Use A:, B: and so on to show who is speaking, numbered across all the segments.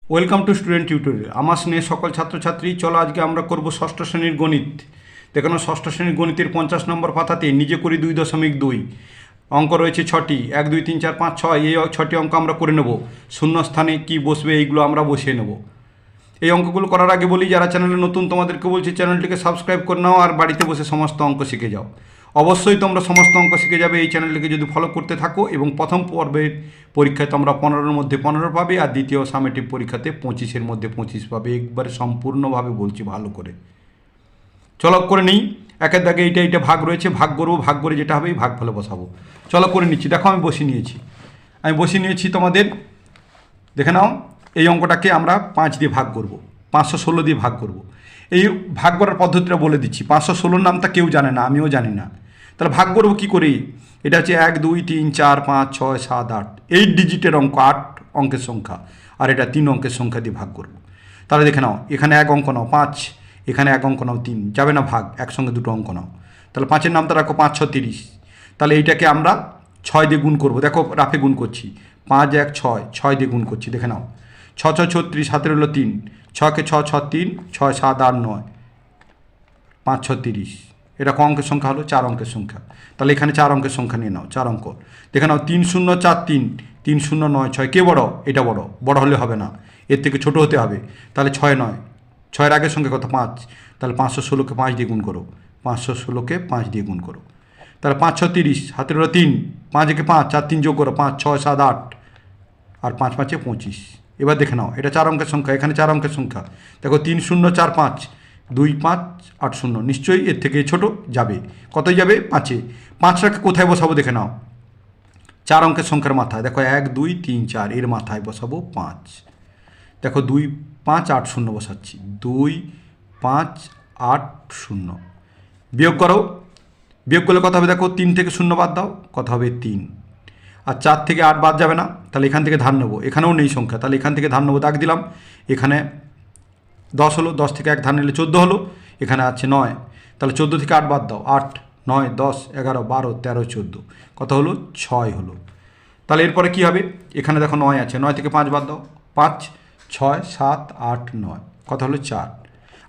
A: Welcome to student tutorial. আমার স্নেহে সকল ছাত্রছাত্রী, চলো আজকে আমরা করব ষষ্ঠ শ্রেণীর গণিত। দেখুন, ষষ্ঠ শ্রেণীর গণিতের 50 নম্বর পাতাতে নিজে করি 2.2 অঙ্ক রয়েছে 6টি, 1 2 3 4 5 6। এই 6টি অঙ্ক আমরা করে নেব। শূন্য স্থানে কি বসবে এইগুলো আমরা বসিয়ে নেব। এই অঙ্কগুলো করার আগে বলি, যারা চ্যানেলে নতুন তোমাদেরকে বলছি চ্যানেলটিকে সাবস্ক্রাইব করে নাও আর বাড়িতে বসে সমস্ত অঙ্ক শিখে যাও। অবশ্যই তোমরা সমস্ত অঙ্ক শিখে যাবে এই চ্যানেলটিকে যদি ফলো করতে থাকো, এবং প্রথম পর্বের পরীক্ষায় তোমরা 15-এর মধ্যে 15 পাবে, আর দ্বিতীয় সামেটিভ পরীক্ষাতে 25-এর মধ্যে 25 পাবে। একবারে সম্পূর্ণভাবে বলছি ভালো করে। চলো করে নিই। একের দাগে এইটা ভাগ রয়েছে, ভাগ করবো, ভাগ করে যেটা হবে ভাগ ফলে বসাবো। চলো করে নিচ্ছি। দেখো আমি বসিয়ে নিয়েছি তোমাদের দেখে নাও। এই অঙ্কটাকে আমরা 5 দিয়ে ভাগ করব, 516 দিয়ে ভাগ করব। এই ভাগ করার পদ্ধতিটা বলে দিচ্ছি। 516 নামটা কেউ জানে না, আমিও জানি না। তাহলে ভাগ করবো কী করে? এটা হচ্ছে 1 2 3 4 5 6 7 8, 8 ডিজিটের অঙ্ক, 8 অঙ্কের সংখ্যা, আর এটা 3 অঙ্কের সংখ্যা দিয়ে ভাগ করব। তাহলে দেখে নাও, এখানে 1 অঙ্ক নাও 5, এখানে 1 অঙ্ক নাও 3, যাবে না ভাগ, একসঙ্গে দুটো অঙ্ক নাও। তাহলে 5-এর নামটা রাখো 5 6 30। তাহলে এইটাকে আমরা 6 দিয়ে গুণ করবো। দেখো রাফে গুণ করছি, 5 1 6, 6 দিয়ে গুণ করছি। দেখে নাও, 6 6 36, হাতের হলো 3, 6কে 6 6 3, 6 7 8 9, 5 6 30। এটা ক অঙ্কের সংখ্যা হলো? 4 অঙ্কের সংখ্যা। তাহলে এখানে 4 অঙ্কের সংখ্যা নিয়ে নাও, 4 অঙ্ক। দেখে নাও, 3 0 4 3, 3 0 9 6। কে বড়? এটা বড়। বড় হলে হবে না, এর থেকে ছোট হতে হবে। তাহলে 6 9, 6-এর আগের সঙ্গে কত? 5। তাহলে 516কে 5 দিয়ে গুণ করো, 516কে 5 দিয়ে গুণ করো। তাহলে 5 6 30, হাতের হলো 3, 5 একে 5, 4 3 যোগ করো, 5 6 7 8, আর 5 5 25। এবার দেখে নাও, এটা 4 অঙ্কের সংখ্যা, এখানে 4 অঙ্কের সংখ্যা। দেখো 3 0 4 5, 2 5 8 0। নিশ্চয়ই এর থেকে ছোট যাবে। কতই যাবে? 5-এ। 5টাকে কোথায় বসাবো দেখে নাও, 4 অঙ্কের সংখ্যার মাথায়। দেখো 1 2 3 4, এর মাথায় বসাবো 5। দেখো 2 5 8 0 বসাচ্ছি, 2 5 8 0। বিয়োগ করো, বিয়োগ করলে কত হবে? দেখো 3 থেকে 0 বাদ দাও, কত হবে? 3। আর 4 থেকে 8 বাদ যাবে না, তাহলে এখান থেকে ধার নেবো। এখানেও নেই সংখ্যা, তাহলে এখান থেকে ধার নেবো, দাগ দিলাম। এখানে 10 হলো, 10 থেকে 1 ধার নিলে 14 হলো। এখানে আছে 9, তাহলে 14 থেকে 8 বাদ দাও, 8 9 10 11 12 13 14, কত হলো? 6 হলো। তাহলে এরপরে কী হবে? এখানে দেখো 9 আছে, 9 থেকে 5 বাদ দাও, 5 6 7 8 9, কত হলো? 4।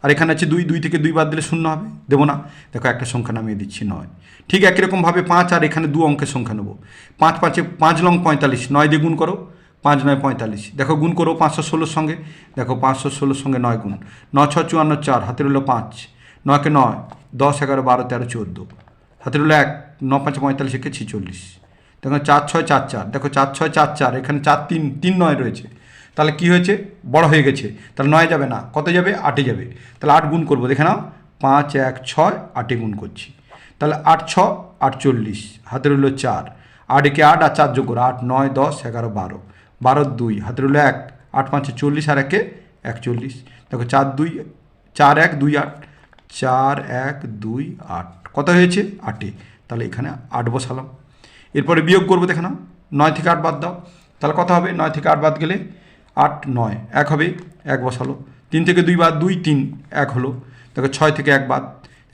A: আর এখানে আছে 2, 2 থেকে 2 বাদ দিলে 0 হবে, দেবো না। দেখো একটা সংখ্যা নামিয়ে দিচ্ছি, 9। ঠিক একই রকমভাবে 5, আর এখানে 2 অঙ্কের সংখ্যা নেবো। 5 5 5 লং 45, 9 দিয়ে গুণ করো, 5 9 45। দেখো গুণ করো 516-র সঙ্গে, দেখো 516-র সঙ্গে 9 গুণ, 9 6 54 4, হাতের হলো 5, 9কে 9 10 11 12 13 14, হাতের হলো 1, 9 5 45 একে 46। দেখো 4 6 4 4, দেখো 4 6 4 4, এখানে 4 3 3 9 রয়েছে। তাহলে কি হয়েছে? বড় হয়ে গেছে। তাহলে 9 যাবে না, কত যাবে? 8-এ যাবে। তাহলে 8 গুণ করবো, দেখে নাও, 5 1 6, 8-এ গুণ করছি। তাহলে 8 6 48, হাতের হলো 4, 8 একে 8 আর 4 যোগ করো, 8 9 10 11 12, 12 2, হাতের হলো 1, 8 5 40, আর 1-এ 41। দেখো 4 2 4 1 2 8, 4 1 2 8, কত হয়েছে? 8-এ। তাহলে এখানে 8 বসালাম। এরপরে বিয়োগ করবো, দেখে নাও, 9 থেকে 8 বাদ দাও, তাহলে কত হবে? 9 থেকে 8 বাদ গেলে 8 9, 1 হবে, 1 বসালো। 3 থেকে 2 বাদ, 2 3, 1 হলো। দেখো 6 থেকে 1 বাদ,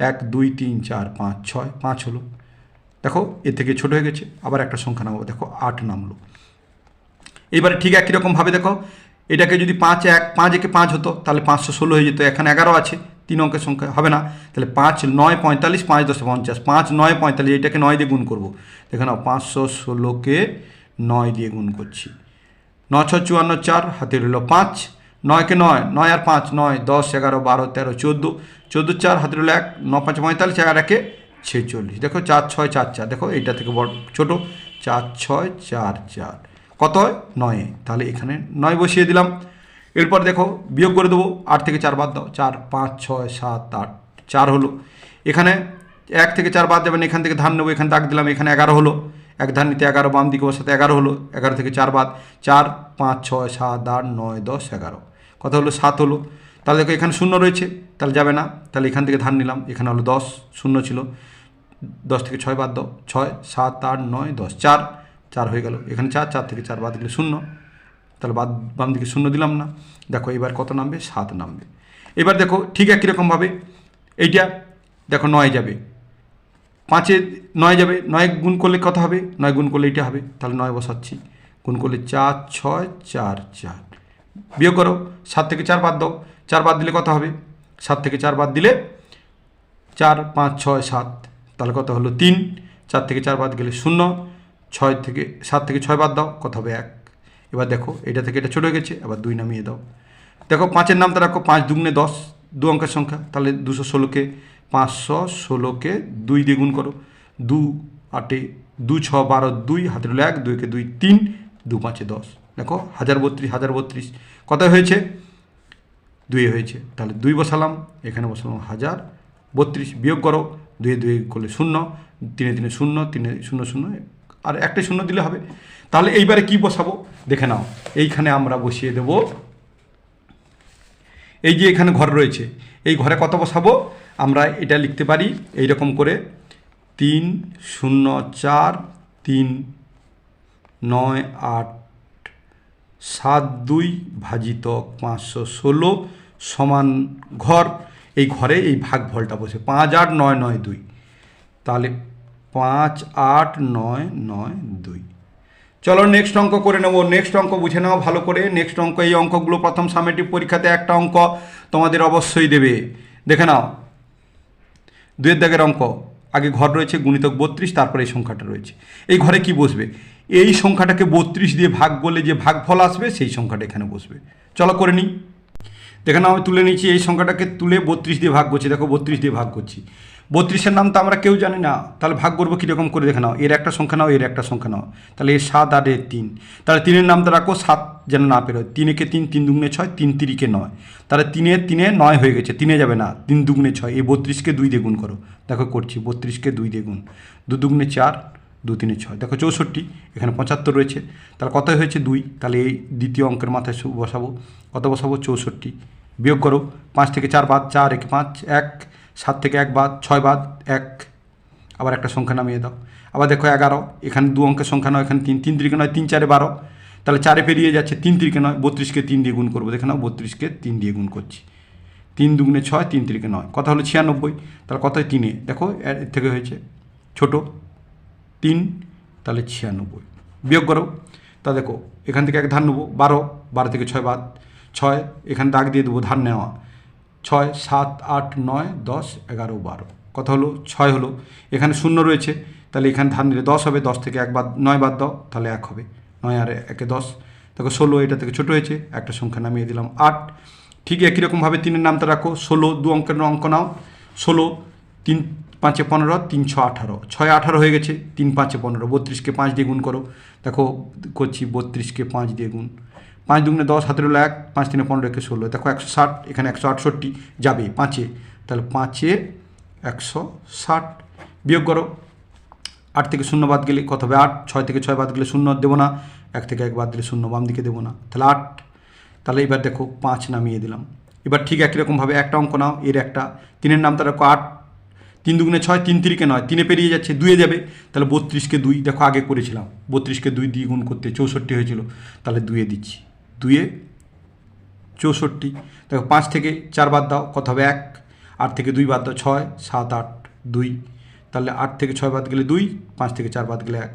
A: 1 2 3 4 5 6, 5 হলো। দেখো এর থেকে ছোট হয়ে গেছে, আবার একটা সংখ্যা নামবো, দেখো 8 নামলো। এবারে ঠিক একই রকমভাবে দেখো, এটাকে যদি 5 1 5 একে 5 হতো, তাহলে 516 হয়ে যেত। এখানে 11 আছে, 3 অঙ্কের সংখ্যা, হবে না। তাহলে 5 9 45, 5 10 50, 5 9 45, এটাকে 9 দিয়ে গুণ করবো। দেখে নাও, 516কে 9 দিয়ে গুণ করছি। 9 6 54 4, হাতের হলো 5, 9কে 9 9 আর 5 9 10 11 12 13 14, 14 4, হাতের হলো 1, 9 5 45, আর 1-এ 46। দেখো 4 6 4 4, দেখো এইটা থেকে বড় ছোটো, 4 6 4 4, কত হয়? 9-এ। তাহলে এখানে 9 বসিয়ে দিলাম। এরপর দেখো বিয়োগ করে দেবো, 8 থেকে 4 বাদ দাও, 4 5 6 7 8, 4 হলো। এখানে 1 থেকে 4 বাদ যাবেন, এখান থেকে ধান নেবো, এখানে দাগ দিলাম, এখানে 11 হলো। 1 ধান নিতে 11, বাম দিকে বসাতে 11 হলো। 11 থেকে 4 বাদ, 4 5 6 7 8 9 10 11, কত হলো? 7 হলো। তাহলে দেখো এখানে 0 রয়েছে, তাহলে যাবে না। তাহলে এখান থেকে ধান নিলাম, এখানে হলো 10, 0 ছিল। 10 থেকে 6 বাদ দাও, 6 7 8 9 10, 4 4 হয়ে গেল। এখানে 4 4 থেকে 4 বাদ দিলে 0, তাহলে বাম দিকে 0 দিলাম না। দেখো এবার কত নামবে? 7 নামবে। এবার দেখো ঠিক একই রকমভাবে এইটা দেখো 9 যাবে, 5-এ 9 যাবে, 9 গুণ করলে কত হবে? 9 গুণ করলে এইটা হবে, তাহলে 9 বসাচ্ছি। গুণ করলে 4 6 4 4, বিয়োগ করো, 7 থেকে 4 বাদ দাও, 4 বাদ দিলে কত হবে, 7 থেকে 4 বাদ দিলে 4 5 6 7, তাহলে কত হলো 3, 4 থেকে 4 বাদ গেলে 0, 7 থেকে 6 বাদ দাও, কত হবে 1। এবার দেখো এটা থেকে এটা ছোট হয়ে গেছে, আবার 2 নামিয়ে দাও। দেখো 5-এর নামটা রাখো, 5 দুগুণে 10, 2 অঙ্কের সংখ্যা, তাহলে 216কে 516কে 2 দিয়ে গুণ করো, 2 8 2 6 12 2 হাতের 1 2 কে 2 3 2 5 10, দেখো 1032 কত হয়েছে, 2 হয়েছে, তাহলে 2 বসালাম, এখানে বসালাম 1032, বিয়োগ করো, 2 2 করলে 0, 3 3 0 3 0 0, আর একটা 0 দিলে হবে। তাহলে এইবারে কি বসাবো দেখে নাও, এইখানে আমরা বসিয়ে দেব, এই যে এখানে ঘর রয়েছে, এই ঘরে কত বসাবো, আমরা এটা লিখতে পারি এইরকম করে 3 0 4 3 9 8 7 2 ভাজিত 516 সমান ঘর, এই ঘরে এই ভাগফলটা বসে 5 8 9 9 2, তাহলে 5 8 9 9 2। চলো নেক্সট অঙ্ক করে নেব, নেক্সট অঙ্ক বুঝে নাও ভালো করে। নেক্সট অঙ্ক, এই অঙ্কগুলো প্রথম সামেটিভ পরীক্ষাতে একটা অঙ্ক তোমাদের অবশ্যই দেবে, দেখে নাও। 2-এর দাগের অঙ্ক, আগে ঘর রয়েছে গুণিতক 32, তারপরে এই সংখ্যাটা রয়েছে, এই ঘরে কি বসবে, এই সংখ্যাটাকে 32 দিয়ে ভাগ করলে যে ভাগফল আসবে সেই সংখ্যাটা এখানে বসবে। চলো করে নিই, দেখে নাও আমি তুলে নিচ্ছি, এই সংখ্যাটাকে তুলে 32 দিয়ে ভাগ করছি, দেখো 32 দিয়ে ভাগ করছি, 32-এর নাম তো আমরা কেউ জানি না, তাহলে ভাগ করবো কীরকম করে দেখে নাও, এর একটা সংখ্যা নাও, এর একটা সংখ্যা নাও, তাহলে এর 7 আর এর 3, তাহলে 3-এর নামটা রাখো 7 যেন না পেরোয়, 3 একে 3 3 দুগুণে 6 3 3-কে 9, তাহলে 3 3 9 হয়ে গেছে, 3-এ যাবে না, 3 দুগুণে 6, এই 32-কে 2 দিয়ে গুণ করো, দেখো করছি 32-কে 2 দিয়ে গুণ, 2 দুগুণে 4 2 3 6, দেখো 64, এখানে 75 রয়েছে, তাহলে কত হয়েছে 2, তাহলে এই দ্বিতীয় অঙ্কের মাথায় বসাবো, কত বসাবো 64, বিয়োগ করো, 5 থেকে 4 বাদ, 4 1 5 1, 7 থেকে 1 বাদ 6 বাদ 1, আবার একটা সংখ্যা নামিয়ে দাও, আবার দেখো 11, এখানে 2 অঙ্কের সংখ্যা নয়, এখানে 3 3 3 9 3 4 12, তাহলে 4-এ পেরিয়ে যাচ্ছে, 3 3 9, 32-কে 3 দিয়ে গুণ করবো, দেখে নাও 32-কে 3 দিয়ে গুণ করছি, 3 দুগুণে 6 3 3-কে 9, কথা হলো 96, তাহলে কত 3-এ, দেখো এর থেকে হয়েছে ছোট 3, তাহলে 96, বিয়োগ করো, তা দেখো এখান থেকে এক ধার নেবো 12, 12 থেকে 6 বাদ 6, এখানে দাগ দিয়ে দেবো ধার নেওয়া, 6 7 8 9 10 11 12, কত হলো 6 হলো, এখানে 0 রয়েছে, তাহলে এখানে ধার নিলে 10 হবে, 10 থেকে 1 বাদ 9 বাদ দাও, তাহলে 1 হবে, 9 আর 1 10, দেখো 16, এটা থেকে ছোটো হয়েছে, একটা সংখ্যা নামিয়ে দিলাম 8। ঠিক একই রকমভাবে 3-এর নামটা রাখো, 16 2 অঙ্কের অঙ্ক নাও, 16 3 5 15 3 6 18, 6 18 হয়ে গেছে, 3 5 15, 32-কে 5 দিয়ে গুণ করো, দেখো করছি 32-কে 5 দিয়ে গুণ, 5 দুগুণে 10 হাতের 1, 5 3 15 একে 16, দেখো 160, এখানে 168 যাবে 5-এ, তাহলে 5-এ 160, বিয়োগ করো, 8 থেকে 0 বাদ গেলে কত হবে 8, 6 থেকে 6 বাদ গেলে 0 দেবো না, 1 থেকে 1 বাদ দিলে 0 বাম দিকে দেবো না, তাহলে 8, তাহলে এবার দেখো 5 নামিয়ে দিলাম। এবার ঠিক একই রকমভাবে একটা অঙ্ক নাও, এর একটা 3-এর নামটা রাখো 8, 3 দুগুণে 6 3 3-কে 9, 3-এ পেরিয়ে যাচ্ছে 2-এ যাবে, তাহলে 32-কে 2, দেখো আগে করেছিলাম 32-কে 2 দিয়ে গুণ করতে 64 হয়েছিল, তাহলে 2-এ দিচ্ছি, 2-এ 64, দেখো 5 থেকে 4 বাদ দাও, কত হবে 1, 8 থেকে 2 বাদ দাও 6 7 8 2, তাহলে 8 থেকে 6 বাদ গেলে 2, 5 থেকে 4 বাদ গেলে 1,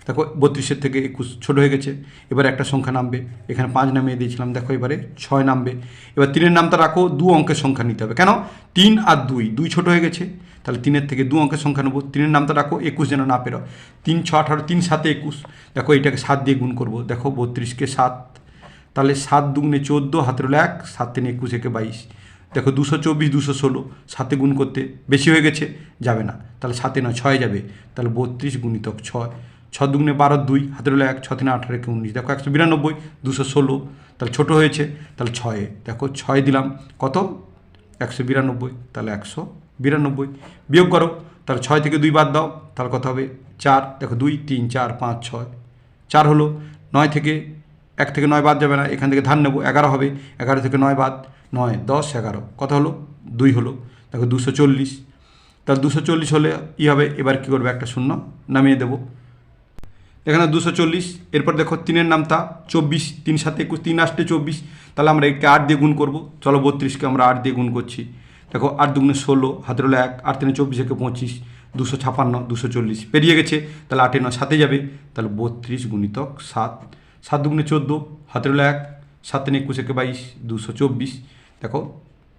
A: দেখো 32-এর থেকে 21 ছোটো হয়ে গেছে, এবার একটা সংখ্যা নামবে, এখানে 5 নামিয়ে দিয়েছিলাম, দেখো এবারে 6 নামবে, এবার 3-এর নামটা রাখো, 2 অঙ্কের সংখ্যা নিতে হবে, কেন 3 আর 2 2 ছোটো হয়ে গেছে, তাহলে 3-এর থেকে 2 অঙ্কের সংখ্যা নেবো, 3-এর নামটা রাখো 21 যেন না পেরো, 3 6 18 3 7 21, দেখো এইটাকে 7 দিয়ে গুণ করবো, দেখো 32-কে 7, তাহলে 7 দুগুণে 14 হাতের 1, 7 3 21 একে 22, দেখো 224 216, 7-এ গুণ করতে বেশি হয়ে গেছে, যাবে না, তাহলে 7-এ নয় 6-এ যাবে, তাহলে 32 গুণিতক 6, 6 দুগুণে 12 2 হাতের 1, 6 3 18 একে 19, দেখো 192 216, তাহলে ছোটো হয়েছে, তাহলে 6-এ, দেখো 6 দিলাম কত 192, তাহলে 192, বিয়োগ করো, তাহলে 6 থেকে 2 বাদ দাও, তাহলে কত হবে 4, দেখো 2 3 4 5 6 4 হলো, 9 থেকে 1 থেকে 9 বাদ যাবে না, এখান থেকে ধার নেবো 11 হবে, 11 থেকে 9 বাদ 9 10 11, কত হলো 2 হলো, দেখো 240, তাহলে 240 হলে ই হবে, এবার কী করবে একটা শূন্য নামিয়ে দেবো, এখানে 240, এরপর দেখো 3-এর নামটা 24, 3 7 21 3 8 24, তাহলে আমরা একে 8 দিয়ে গুণ করবো, চলো 32-কে আমরা 8 দিয়ে গুণ করছি, দেখো 8 দুগুণে 16 হাতের 1, 8 3 24 একে 25, 256 240 পেরিয়ে গেছে, তাহলে 8 9 7-এ যাবে, তাহলে 32 গুণিতক 7, 7 দুগুণে 14 হাতের 1, 7 × 21 = 22, 224। দেখো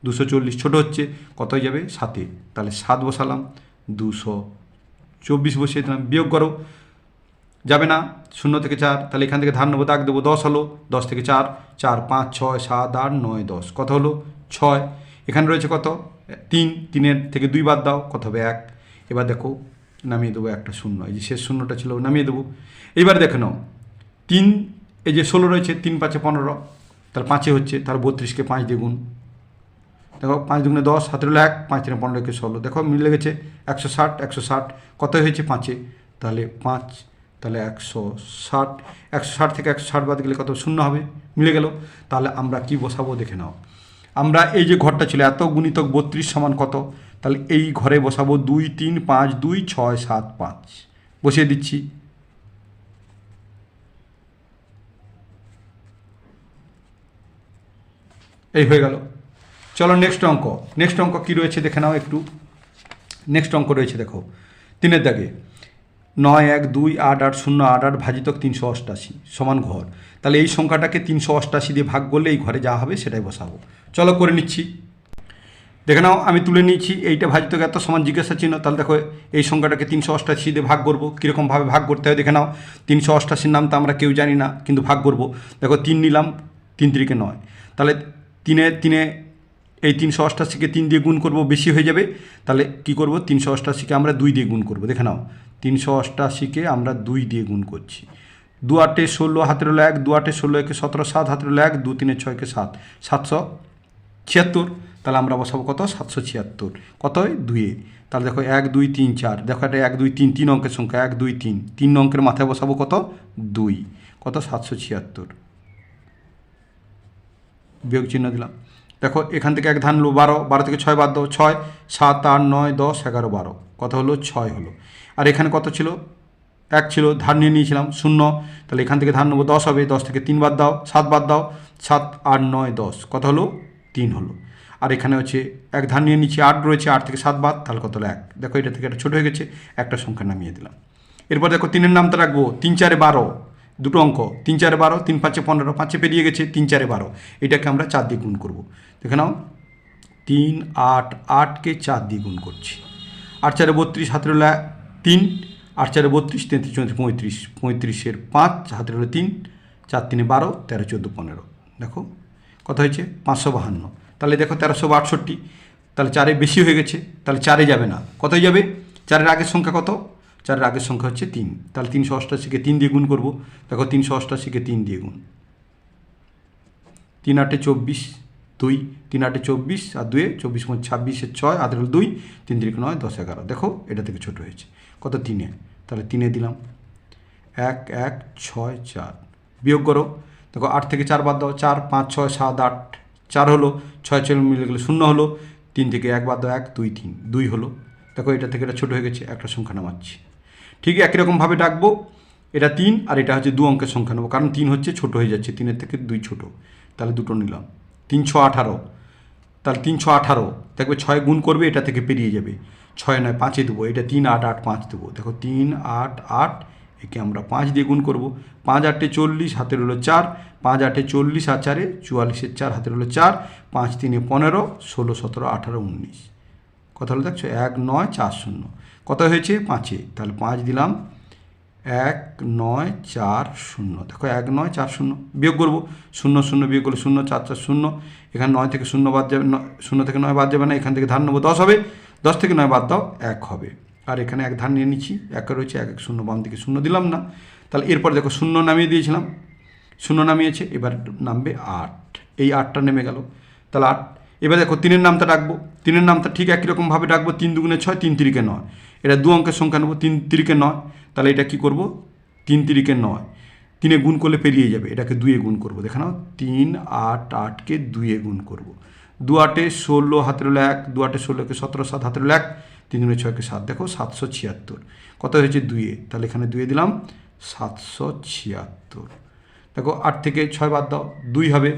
A: 240 ছোটো হচ্ছে, কত হয়ে যাবে 7, তাহলে 7 বসালাম, 224 বসিয়ে দিলাম। বিয়োগ করো, যাবে না, 0 থেকে 4, তাহলে এখান থেকে ধার নেবো, দাগ দেবো, 10 হলো, 10 থেকে 4, 4, 5, 6, 7, 8, 9, 10, কত হলো 6। এখানে রয়েছে কত 3, 3-এর থেকে 2 বাদ দাও, কত হবে 1। এবার দেখো নামিয়ে দেবো একটা শূন্য, এই যে শেষ শূন্যটা ছিল নামিয়ে দেবো। এবার দেখে নাও 3, এই যে 16 রয়েছে, 3 × 5 = 15, তাহলে 5 হচ্ছে, তাহলে 32কে 5 দিয়ে গুণ। দেখো 5 × 2 = 10, 7 × 1, 5 × 15 = 16। দেখো মিলে গেছে 160, 160 কত হয়েছে 5-এ, তাহলে 5, তাহলে 160, 160 থেকে 160 বাদ গেলে কত 0 হবে, মিলে গেল। তাহলে আমরা কি বসাবো দেখে নাও। আমরা এই যে ঘরটা ছিল এত গুণিতক 32 সমান কত, তাহলে এই ঘরে বসাবো 2, 3, 5, 2, 6, 7, 5 বসিয়ে দিচ্ছি। এই হয়ে গেল। চলো নেক্সট অঙ্ক। নেক্সট অঙ্ক কী রয়েছে দেখে নাও একটু। নেক্সট অঙ্ক রয়েছে দেখো 3-এর দাগে 9, 1, 2, 8, 8, 0, 8, 8 ভাজিতক 388 সমান ঘর। তাহলে এই সংখ্যাটাকে 388 দিয়ে ভাগ করলে এই ঘরে যা হবে সেটাই বসাবো। চলো করে নিচ্ছি। দেখে নাও আমি তুলে নিয়েছি, এইটা ভাজিতক এত সমান জিজ্ঞাসা চিহ্ন। তাহলে দেখো এই সংখ্যাটাকে 388 দিয়ে ভাগ করবো। কীরকমভাবে ভাগ করতে হয় দেখে নাও। 388-র নাম তো আমরা কেউ জানি না, কিন্তু ভাগ করবো। দেখো 3 নিলাম, 3 × 3 = 9, তাহলে 3-এ এই 388-কে 3 দিয়ে গুণ করবো, বেশি হয়ে যাবে। তাহলে কি করব, 388-কে আমরা 2 দিয়ে গুণ করবো। দেখে নাও 388-কে আমরা 2 দিয়ে গুণ করছি। 2 × 8 = 16, হাতের হলো 1, 2 × 8 = 16, 1 × 17, 7, হাতের হলো 1, 2 × 3 = 6, 7, 776। তাহলে আমরা বসাবো কত 776, কত হয় 2-এ। তাহলে দেখো 1, 2, 3, 4, দেখো এটা 1, 2, 3, 3 অঙ্কের সংখ্যা, 1, 2, 3, 3 অঙ্কের মাথায় বসাবো কত 2, কত 776। বিয়োগ চিহ্ন দিলাম। দেখো এখান থেকে 1 ধার নিলো 12, 12 থেকে 6 বাদ দাও, 6, 7, 8, 9, 10, 11, 12, কত হলো 6 হলো। আর এখানে কত ছিল 1 ছিল, ধার নিয়ে নিয়েছিলাম 0, তাহলে এখান থেকে ধার নেবো 10 হবে, 10 থেকে 3 বাদ দাও, 7 বাদ দাও, 7, 8, 9, 10, কত হলো 3 হলো। আর এখানে হচ্ছে 1 ধার নিয়ে নিচ্ছি, 8 রয়েছে, 8 থেকে 7 বাদ, তাহলে কত হলো 1। দেখো এটা থেকে এটা ছোটো হয়ে গেছে, একটা সংখ্যা নামিয়ে দিলাম। এরপর দেখো 3-এর নামটা রাখবো, 3, 4, 12, দুটো অঙ্ক, 3, 4, 12, 3, 5, 15, 5 পেরিয়ে গেছে, 3, 4, 12, এটাকে আমরা 4 দিয়ে গুণ করবো। দেখে নাও 3, 8, 8কে 4 দিয়ে গুণ করছি। 8, 4, 32, হাতের হলো 3, 8, 4, 32, 33, 34, 35, 35-এর 5, হাতের হলো 3, 4, 3, 12, 13, 14, 15, দেখো কত হয়েছে 552। তাহলে দেখো 1362, তাহলে 4-এ বেশি হয়ে গেছে, তাহলে 4-এ যাবে না, কতই যাবে 4-এর আগের সংখ্যা কত, 4-এর আগের সংখ্যা হচ্ছে 3, তাহলে 388-কে 3 দিয়ে গুণ করবো। দেখো 388-কে 3 দিয়ে গুণ, 3, 8, 24, 2, 3, 8, 24 আর 2, 24, 26, 6, হাতের হলো 2, 3, 3, 9, 10, 11, দেখো এটা থেকে ছোটো হয়েছে কত 3-এ, তাহলে 3-এ দিলাম 1, 1, 6, 4, বিয়োগ করো। দেখো 8 থেকে 4 বাদ দাও, 4, 5, 6, 7, 8, 4 হলো, 6 6 মিলে গেলে 0 হলো, 3 থেকে 1 বাদ দাও, 1, 2, 3, 2 হলো। দেখো এটা থেকে এটা ছোটো হয়ে গেছে, একটা সংখ্যা নামাচ্ছি। ঠিক একই রকমভাবে ডাকবো, এটা 3 আর এটা হচ্ছে 2 অঙ্কের সংখ্যা নেবো, কারণ 3 হচ্ছে ছোটো হয়ে যাচ্ছে, 3-এর থেকে 2 ছোটো, তাহলে দুটো নিলাম। 3, 6, 18, তাহলে 3, 6, 18, দেখবে 6 গুণ করবে, এটা থেকে পেরিয়ে যাবে, 6 নয় 5-এ দেবো, এটা 3, 8, 8, 5 দেবো। দেখো 3, 8, 8, একে আমরা 5 দিয়ে গুণ করবো। 5, 8, 40, হাতের হলো 4, 5, 8, 40 আর 4, 44-এর 4, হাতের হলো 4, 5, 3, 15, 16, 17, 18, 19, কত হলো দেখছো 1, 9, 4, 0, কত হয়েছে 5-এ, তাহলে 5 দিলাম, 1, 9, 4, 0, দেখো 1, 9, 4, 0, বিয়োগ করবো, 0 0 বিয়োগ করলে 0, 4, 4, 0, এখানে 9 থেকে 0 বাদ যাবে, 0 থেকে 9 বাদ যাবে না, এখান থেকে ধার নেবো 10 হবে, 10 থেকে 9 বাদ দাও 1 হবে। আর এখানে 1 ধার নিয়ে নিচ্ছি, 1 রয়েছে, 1, 1, 0, বাম দিকে 0 দিলাম না। তাহলে এরপর দেখো 0 নামিয়ে দিয়েছিলাম, 0 নামিয়েছে, এবার নামবে 8, এই 8টা নেমে গেল, তাহলে 8। এবার দেখো 3-এর নামটা ডাকবো, 3-এর নামটা ঠিক একই রকমভাবে ডাকবো, 3 2 6, 3 3 9, এটা 2 অঙ্কের সংখ্যা নেবো, 3 3 9, তাহলে এটা কী করবো 3 3 9, 3-এ গুণ করলে পেরিয়ে যাবে, এটাকে 2-এ গুণ করবো। দেখে নাও 3, 8, 8কে 2-এ গুণ করবো, 2, 8, 16, হাতের হলো 1, 2, 8, 16, 17, 7, হাতের হলো 1, 3 2 6, 7, দেখো 776, কত হয়েছে 2-এ, তাহলে এখানে 2-এ দিলাম 776। দেখো 8 থেকে 6 বাদ দাও, 2 হবে,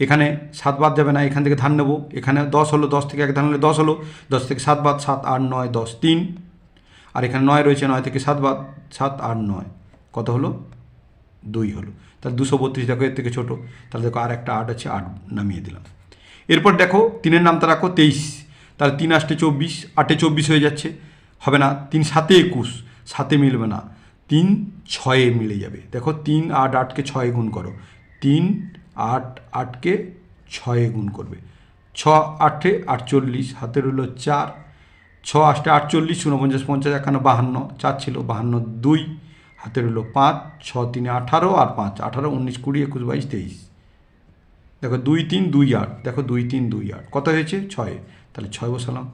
A: এখানে 7 বাদ যাবে না, এখান থেকে ধার নেবো, এখানে 10 হলো, 10 থেকে 1 ধার নিলে 10 হলো, 10 থেকে 7 বাদ, 7, 8, 9, 10, 3, আর এখানে 9 রয়েছে, 9 থেকে 7 বাদ, 7, 8, 9, কত হলো 2 হলো। তাহলে 232 দেখো এর থেকে ছোটো, তাহলে দেখো আর একটা 8 আছে, 8 নামিয়ে দিলাম। এরপর দেখো 3-এর নামটা রাখো 23, তাহলে 3 8 24, 8 24 হয়ে যাচ্ছে, হবে না। 3 7 21, 7 মিলবে না, 3 6 মিলে যাবে। দেখো 3 8 8কে 6 গুণ করো, 3 8 8কে 6 গুণ করবে, 6 8 48, হাতে রইল 4, 6 8 48, 49 50 51 52, 4 ছিল 52 2, হাতে রইল 5, 6 3 18 আর 5 18 19 20 21 22 23। দেখো 2 3 2 8, দেখো 2 3 2 8 কত হয়েছে 6, তাহলে 6 বসালাম।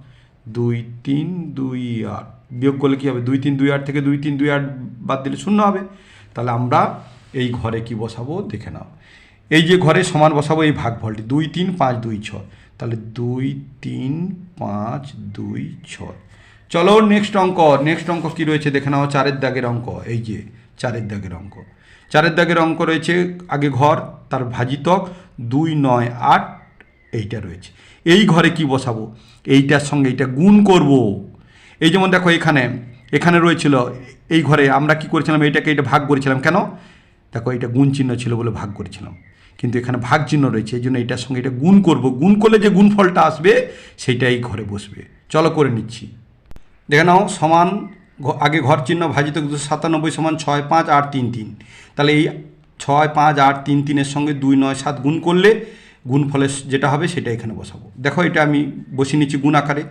A: 2 3 2 8 বিয়োগ করলে কী হবে, 2 3 2 8 থেকে 2 3 2 8 বাদ দিলে 0 হবে। তাহলে আমরা এই ঘরে কি বসাবো দেখে নাও, এই যে ঘরে সমান বসাবো এই ভাগফলটি 2 3 5 2 6, তাহলে 2 3 5 2 6। চলো নেক্সট অঙ্ক কী রয়েছে দেখে নাও, 4-এর দাগের অঙ্ক। এই যে 4-এর দাগের অঙ্ক, 4-এর দাগের অঙ্ক রয়েছে, আগে ঘর তার ভাজিতক 2 9 8 এইটা রয়েছে। এই ঘরে কি বসাবো, এইটার সঙ্গে এইটা গুণ করব। এই যেমন দেখো এখানে রয়েছিল, এই ঘরে আমরা কি করেছিলাম, এইটাকে এটা ভাগ করেছিলাম, কেন দেখো এটা গুণ চিহ্ন ছিল বলে ভাগ করেছিলাম, কিন্তু এখানে ভাগ চিহ্ন রয়েছে, এই জন্য এটার সঙ্গে এটা গুণ করব। গুণ করলে যে গুণফলটা আসবে সেইটাই ঘরে বসবে। চলো করে নিচ্ছি, দেখে নাও। সমান আগে ঘর চিহ্ন ভাজিত 297 সমান 6 5 8 3 3, তাহলে এই 6 5 8 3 3-এর সঙ্গে 2 9 7 গুণ করলে গুণফলে যেটা হবে সেটা এখানে বসাবো। দেখো এটা আমি বসিয়ে নিচ্ছি গুণ আকারে,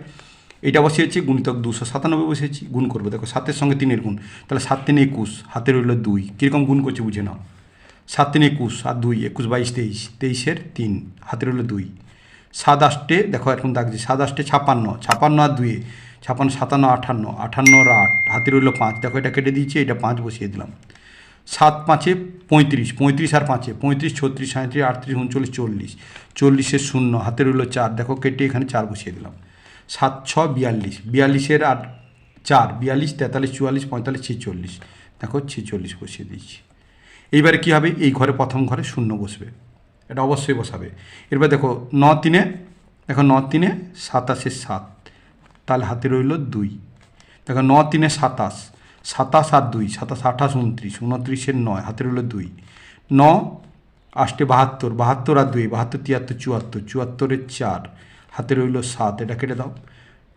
A: এটা বসিয়েছি, গুণিতক 297 বসিয়েছি, গুণ করবো। দেখো 7-এর সঙ্গে 3-এর গুণ, তাহলে 7 3 21, হাতে রইল 2, কীরকম গুণ করছি বুঝে নাও। 7 3 21 আর 2 21 22 23, 23-এর 3, হাতে রইল 2, 7 8 দেখো এরকম দাগছি, 7 8 56, 56 আর 2 56 57 58, 58 আর 8, হাতে রইল 5, দেখো এটা কেটে দিয়েছি, এটা 5 বসিয়ে দিলাম। 7 5 35, 35 আর 5 35 36 37 38 39 40, 40-এর 0, হাতে রইল 4, দেখো কেটে এখানে 4 বসিয়ে দিলাম। 7 6 42, 42-এর 8 4 42 43 44 45 46, দেখো 46 বসিয়ে দিয়েছি। এইবারে কী হবে, এই ঘরে প্রথম ঘরে 0 বসবে, এটা অবশ্যই বসাবে। এরপর দেখো 9 3, দেখো 9 3 27-এর 7, তাহলে হাতে রইল 2, দেখো 9 3 27, 27 আর 2 27 28 29, 29-এর 9, হাতে রইল 2, 9 8 72, 72 আর 2 72 73 74, 74-এর 4, হাতে রইল 7, এটা কেটে দাও।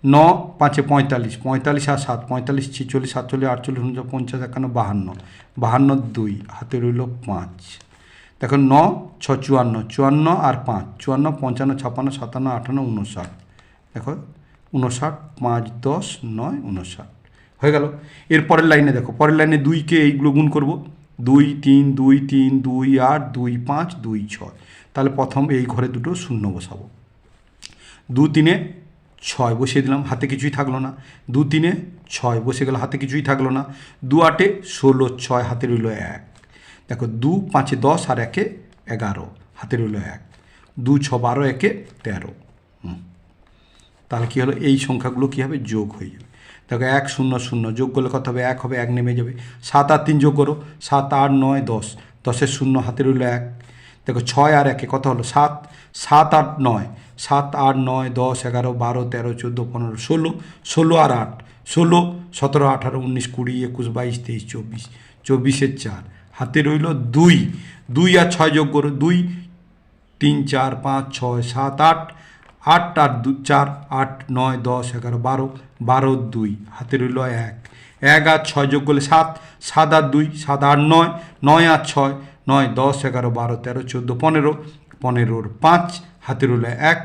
A: 9 5 45, 45 আর 7 45 46 47 48 49 50 51 52, 52 2, হাতে রইল 5, দেখো 9 6 54, 54 আর 5 54 55 56 57 58 59, দেখো 59 5 10 9 59 হয়ে গেল। এর পরের লাইনে দেখো, পরের লাইনে 2কে এইগুলো গুণ করব, 2 3 2 3 2 8 2 5 2 6, তাহলে প্রথম এই ঘরে দুটো 0 বসাবো। 2 3 6 বসিয়ে দিলাম, হাতে কিছুই থাকলো না। 2 3 6 বসে গেল, হাতে কিছুই থাকলো না। 2 8 16 6, হাতে রইল 1, দেখো 2 5 10 আর 1 11, হাতে রইল 1, 2 6 12 1 13। তাহলে কী হলো, এই সংখ্যাগুলো কী হবে, যোগ হয়ে যাবে। দেখো 1 0 0 যোগ করলে কত হবে, 1 হবে, 1 নেমে যাবে। 7 আর 3 যোগ করো, 7 8 9 10, 10-এর 0, হাতে রইল 1, দেখো 6 আর 1 কত হলো 7, 7 8 9, 7 8 9 10 11 12 13 14 15 16, 16 আর 8 16 17 18 19 20 21 22 23 24, 24-এর 4, হাতে রইল 2, 2 আর 6 যোগ করো, 2 3 4 5 6 7 8, 8 আর 2 4 8 9 10 11 12 12 2, হাতে রইল 1, 1 আর 6 যোগ করলে 7, 7 আর 2 7 8 9, 9 আর 6 9 10 11 12 13 14 15, 15-এর 5, হাতে রইল 1,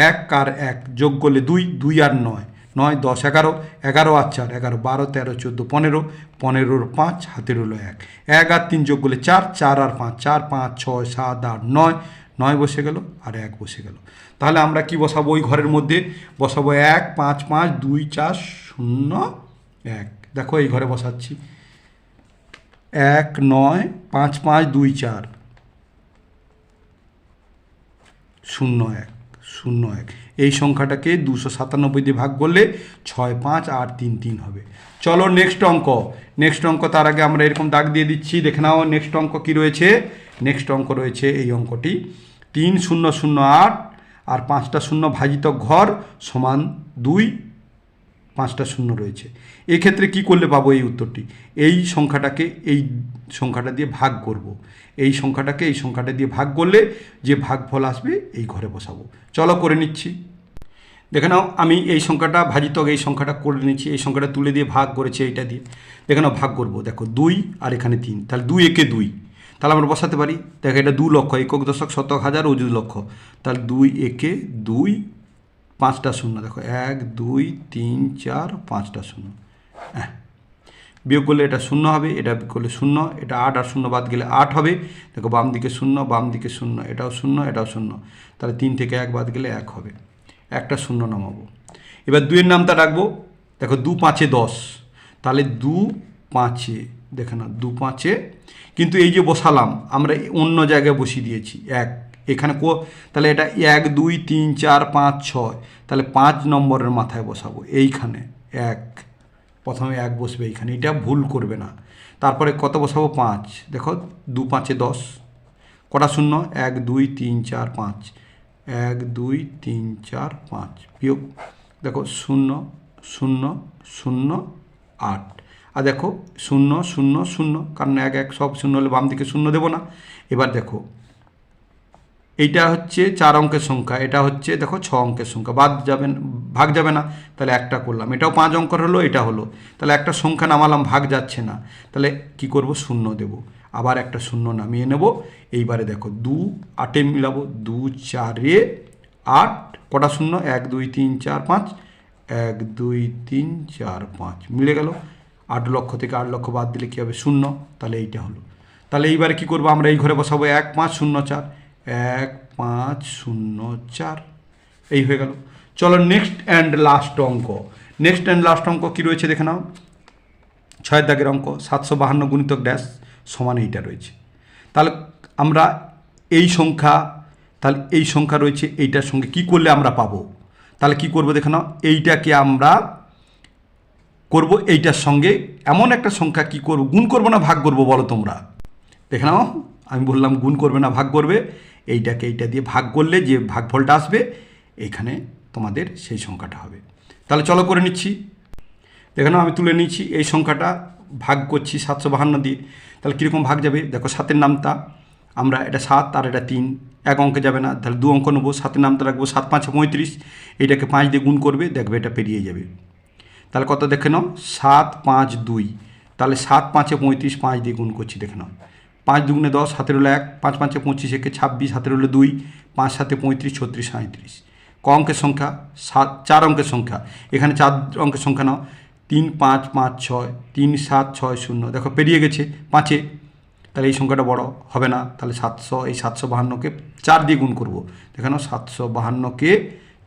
A: 1 আর 1 যোগ করলে 2, 2 আর 9 9 10 11 11 আর 4 11 12 13 14 15, 15-এর 5, হাতে রইল 1, 1 আর 3 যোগ করলে 4, 4 আর 5 4 5 6 7 8 9, 9 বসে গেল আর 1 বসে গেল। তাহলে আমরা কি বসাবো, ওই ঘরের মধ্যে বসাবো 1 5 5 2 4 0 1, দেখো এই ঘরে বসাচ্ছি 1 9 5 5 2 4 0 1 0 1, এই সংখ্যাটাকে 297 দিয়ে ভাগ করলে 6 5 8 3 3 হবে। চলো নেক্সট অঙ্ক তার আগে আমরা এরকম দাগ দিয়ে দিচ্ছি, দেখে নাও নেক্সট অঙ্ক কী রয়েছে। নেক্সট অঙ্ক রয়েছে এই অঙ্কটি, 3 0 0 8 আর 5টা 0 ভাজিত ঘর সমান 2 5টা শূন্য রয়েছে। এক্ষেত্রে কি করলে পাবো এই উত্তরটি? এই সংখ্যাটাকে এই সংখ্যাটা দিয়ে ভাগ করব। এই সংখ্যাটাকে এই সংখ্যাটা দিয়ে ভাগ করলে যে ভাগফল আসবে এই ঘরে বসাবো। চলো করে নিচ্ছি। দেখে নাও আমি এই সংখ্যাটা ভাজিতক এই সংখ্যাটা করে নিচ্ছি, এই সংখ্যাটা তুলে দিয়ে ভাগ করেছি এইটা দিয়ে। দেখে নাও ভাগ করবো, দেখো 2 আর এখানে 3, তাহলে 2 একে 2, তাহলে আমরা বসাতে পারি। দেখো এটা 2 লক্ষ, একক দশক শতক হাজার অযুত লক্ষ, তাহলে 2 একে 2, 5টা শূন্য, দেখো 1 2 3 4 5টা শূন্য। বিয়োগ করলে এটা শূন্য হবে, এটা করলে শূন্য, এটা 8 আর শূন্য বাদ গেলে 8 হবে। দেখো বাম দিকে শূন্য, বাম দিকে শূন্য, এটাও শূন্য, এটাও শূন্য, তাহলে 3 থেকে 1 বাদ গেলে 1 হবে, একটা শূন্য নামাবো। এবার 2 এর নামটা রাখবো। দেখো 2 5 10, তাহলে 2 5, দেখে না 2 5, কিন্তু এই যে বসালাম আমরা অন্য জায়গায় বসিয়ে দিয়েছি 1, এখানে তাহলে এটা 1 2 3 4 5 6, তাহলে 5 নম্বরের মাথায় বসাবো এইখানে 1, প্রথমে 1 বসবে এইখানে, এটা ভুল করবে না। তারপরে কত বসাবো? 5। দেখো 2 5 10, কটা শূন্য? 1 2 3 4 5, 1 2 3 4 5, বিয়োগ দেখো 0 0 0 8, আর দেখো 0 0 0, কারণ 1 1 সব শূন্য হলে বাম দিকে শূন্য দেবো না। এবার দেখো এইটা হচ্ছে 4 অঙ্কের সংখ্যা, এটা হচ্ছে দেখো 6 অঙ্কের সংখ্যা, বাদ যাবে ভাগ যাবে না, তাহলে একটা করলাম, এটাও 5 অঙ্কের হলো, এটা হলো, তাহলে একটা সংখ্যা নামালাম ভাগ যাচ্ছে না, তাহলে কি করব? শূন্য দেব, আবার একটা শূন্য নামিয়ে নেব। এইবারে দেখো 2 8-এ মিলাবো, 2 4 8, কটা শূন্য? 1 2 3 4 5, 1 2 3 4 5, মিলে গেল। 8 লক্ষ থেকে 8 লক্ষ বাদ দিলে কী হবে? শূন্য, তাহলে এইটা হলো। তাহলে এইবারে কী করবো? আমরা এই ঘরে বসাবো 1 5 0 4, 1 5 0 4, এই হয়ে গেল। চলো নেক্সট অ্যান্ড লাস্ট অঙ্ক। নেক্সট অ্যান্ড লাস্ট অঙ্ক কী রয়েছে দেখে নাও। 6 দাগের অঙ্ক, 752 গুণিতক ড্যাশ সমান এইটা রয়েছে। তাহলে আমরা এই সংখ্যা, তাহলে এই সংখ্যা রয়েছে, এইটার সঙ্গে কি করলে আমরা পাবো? তাহলে কি করব দেখে নাও, এইটাকে আমরা করব এইটার সঙ্গে এমন একটা সংখ্যা কি করব? গুণ করবো না ভাগ করবো বলো তোমরা? দেখে নাও, আমি বললাম গুণ করবে না ভাগ করবে। এইটাকে এইটা দিয়ে ভাগ করলে যে ভাগফলটা আসবে এখানে তোমাদের সেই সংখ্যাটা হবে। তাহলে চলো করে নিচ্ছি। দেখে নাও আমি তুলে নিচ্ছি, এই সংখ্যাটা ভাগ করছি 752 দিয়ে। তাহলে কীরকম ভাগ যাবে? দেখো 7-এর নামটা আমরা, এটা 7 আর এটা 3, 1 অঙ্কে যাবে না, তাহলে 2 অঙ্ক নেবো। 7-এর নামটা রাখবো 7 5 35, এইটাকে 5 দিয়ে গুণ করবে, দেখবে এটা পেরিয়ে যাবে। তাহলে কত দেখে নাও? 7 5 2, তাহলে 7 5 35, 5 দিয়ে গুণ করছি, দেখে নাও 5 2 10, হাতের হলো 1, 5 5 25, একে 26, হাতের হলো 2, 5 7 35 36 37। ক অঙ্কের সংখ্যা? 4 অঙ্কের সংখ্যা, এখানে 4 অঙ্কের সংখ্যা নাও। 3 5 5 6, 3 7 6 0, দেখো পেরিয়ে গেছে 5-এ, তাহলে এই সংখ্যাটা বড় হবে না। তাহলে 700, এই 752কে 4 দিয়ে গুণ করবো। দেখো 752কে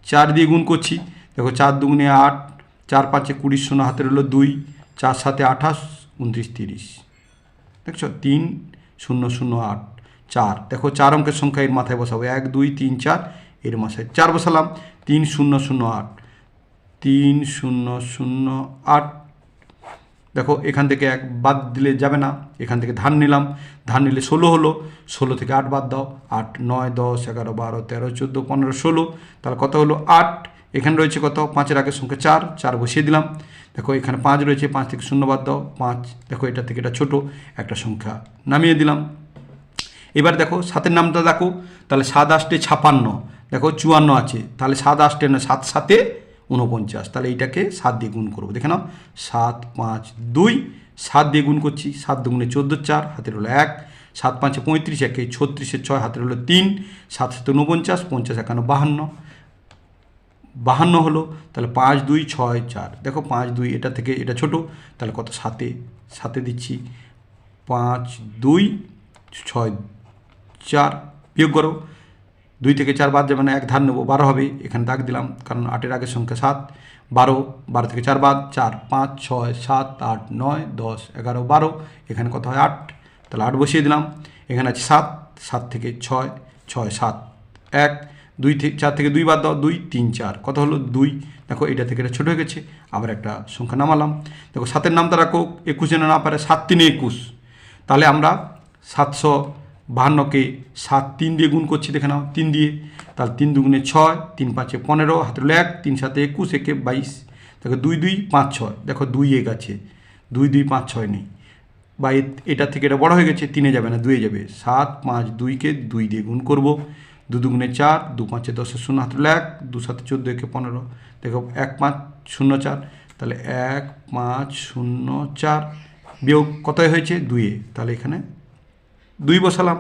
A: 4 দিয়ে গুণ করছি, দেখো 4 2 8, 4 5 20 0, হাতের হলো 2, 4 7 28 29 30, দেখছো 3 0 0 8 4। দেখো 4 অঙ্কের সংখ্যা এর মাথায় বসাবো, 1 2 3 4, এর মাথায় 4 বসালাম, 3 0 0 8, 3 0 0 8। দেখো এখান থেকে 1 বাদ দিলে যাবে না, এখান থেকে ধান নিলাম, ধান নিলে 16 হলো, 16 থেকে 8 বাদ দাও, 8 9 10 11 12 13 14 15 16, তাহলে কত হলো? 8। এখানে রয়েছে কত? 5-এর আগের সংখ্যা 4, 4 বসিয়ে দিলাম। দেখো এখানে 5 রয়েছে, 5 থেকে 0 বাদ দাও, 5। দেখো এটা থেকে এটা ছোটো একটা সংখ্যা নামিয়ে দিলাম। এবার দেখো 7-এর নামটা দেখো, তাহলে 7 8 56, দেখো 54 আছে, তাহলে 7 8 না, 7 7 49, তাহলে এইটাকে 7 দিয়ে গুণ করবো। দেখে নাও 7 5 2, 7 দিয়ে গুণ করছি, 7 2 14 4, হাতের হলো 1, 7 5 35, একে 36 6, হাতের হলো 3, 7 7 49, 50 51 52, 52 হলো, তাহলে 5 2 6 4। দেখো 5 2, এটা থেকে এটা ছোটো, তাহলে কত? 7-এ, 7-এ দিচ্ছি, 5 2 6 4, বিয়োগ করো, 2 থেকে 4 বাদ যাবে না, 1 ধার নেবো, 12 হবে, এখানে দাগ দিলাম কারণ 8-এর আগের সংখ্যা 7, 12, 12 থেকে 4 বাদ, 4 5 6 7 8 9 10 11 12, এখানে কত হয়? 8, তাহলে 8 বসিয়ে দিলাম। এখানে আছে 7, 7 থেকে 6 6 7 1, 2 থেকে 4 থেকে 2 বাদ দাও, 2 3 4, কত হলো? 2। দেখো এটা থেকে এটা ছোটো হয়ে গেছে, আবার একটা সংখ্যা নামালাম। দেখো 7-এর নামটা রাখো, 21 যেন না পারে, 7 3 21, তাহলে আমরা 752কে 7 3 দিয়ে গুণ করছি, দেখে নাও 3 দিয়ে, তাহলে 3 2 6, 3 5 15, হাতের হলো 1, 3 7 21, একে 22, দেখো 2 2 5 6, দেখো 2 এক আছে, 2 2 5 6 নেই, বা এটা থেকে এটা বড় হয়ে গেছে, 3-এ যাবে না, 2-এ যাবে। 7 5 2-কে 2 দিয়ে গুণ করব, 2 2 4, 2 5 10 0 হাতে 1, 2 7 14 একে 15, দেখো 1 5 0 4, তাহলে 1 5 0 4 বিয়োগ কত হয়েছে 2-এ, তাহলে এখানে 2 বসালাম।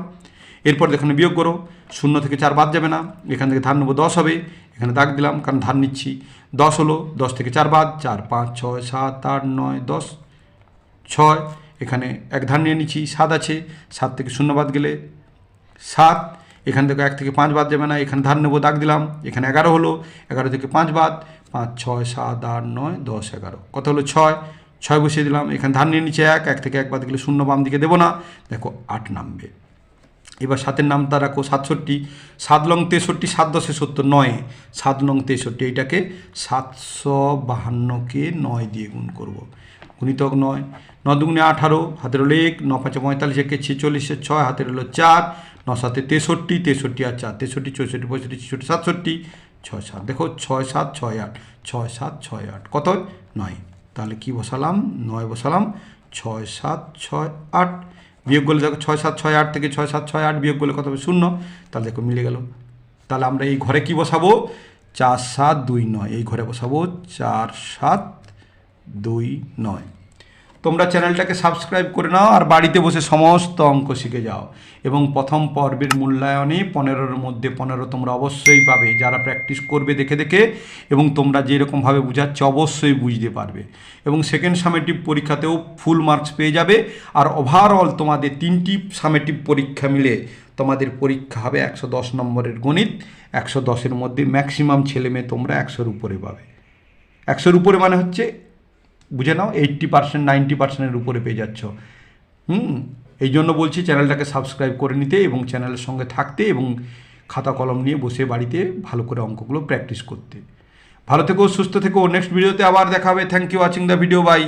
A: এরপর এখানে বিয়োগ করো, 0 থেকে 4 বাদ যাবে না, এখান থেকে ধার নেবো 10 হবে, এখানে দাগ দিলাম কারণ ধার নিচ্ছি। 10 হলো, 10 থেকে 4 বাদ, 4 5 6 7 8 9 10 6, এখানে এক ধার নিয়ে নিচ্ছি, 7 আছে, 7 থেকে 0 বাদ গেলে 7, এখান থেকে 1 থেকে 5 বাদ যাবে না, এখানে ধার নেবো, দাগ দিলাম, এখানে 11 হলো, 11 থেকে 5 বাদ, 5 6 7 8 9 10 11, কত হলো 6, 6 বসিয়ে দিলাম, এখানে ধার নিয়ে নিচে 1, 1 থেকে 1 বাদ গেলে 0 বাম দিকে দেবো না, দেখো 8 নামবে। এবার 7-এর নামটা রাখো 67, 7 লং 63, 7 10 70, 9, 7 লং 63, এইটাকে 752-কে 9 দিয়ে গুণ করব, গুণিতক 9, 9 2 18, হাতের হলো 1, 9 5 45, একে 46, 6 হাতের হলো 4, 9 7 63, 63 আর 4 63, 64 65 66 67, 6 7, দেখো 6 7 6 8, 6 7 6 8, কত 9, তাহলে কি বসালাম 9 বসালাম, 6 7 6 8 বিয়োগ করলে দেখো 6 7 6 8 থেকে 6 7 6 8 বিয়োগ করলে কত হবে 0, তাহলে দেখো মিলে গেল। তাহলে আমরা এই ঘরে কি বসাবো 4 7 2 9, এই ঘরে বসাবো 4 7 2 9। তোমরা চ্যানেলটাকে সাবস্ক্রাইব করে নাও আর বাড়িতে বসে সমস্ত অঙ্ক শিখে যাও, এবং প্রথম পর্বের মূল্যায়নে 15-এর মধ্যে 15 তোমরা অবশ্যই পাবে, যারা প্র্যাকটিস করবে দেখে দেখে, এবং তোমরা যেরকমভাবে বুঝাচ্ছ অবশ্যই বুঝতে পারবে, এবং সেকেন্ড সামেটিভ পরীক্ষাতেও ফুল মার্কস পেয়ে যাবে। আর ওভারঅল তোমাদের 3টি সামেটিভ পরীক্ষা মিলে তোমাদের পরীক্ষা হবে 110 নম্বরের গণিত। 110-এর মধ্যে ম্যাক্সিমাম ছেলে মেয়ে তোমরা 100-র উপরে পাবে। 100-র উপরে মানে হচ্ছে বুঝে নাও 80% 90%-এর উপরে পেয়ে যাচ্ছ। এই জন্য বলছি চ্যানেলটাকে সাবস্ক্রাইব করে নিতে এবং চ্যানেলের সঙ্গে থাকতে, এবং খাতা কলম নিয়ে বসে বাড়িতে ভালো করে অঙ্কগুলো প্র্যাকটিস করতে। ভালো থেকো, সুস্থ থেকো, নেক্সট ভিডিওতে আবার দেখা হবে। Thank you watching the video, by.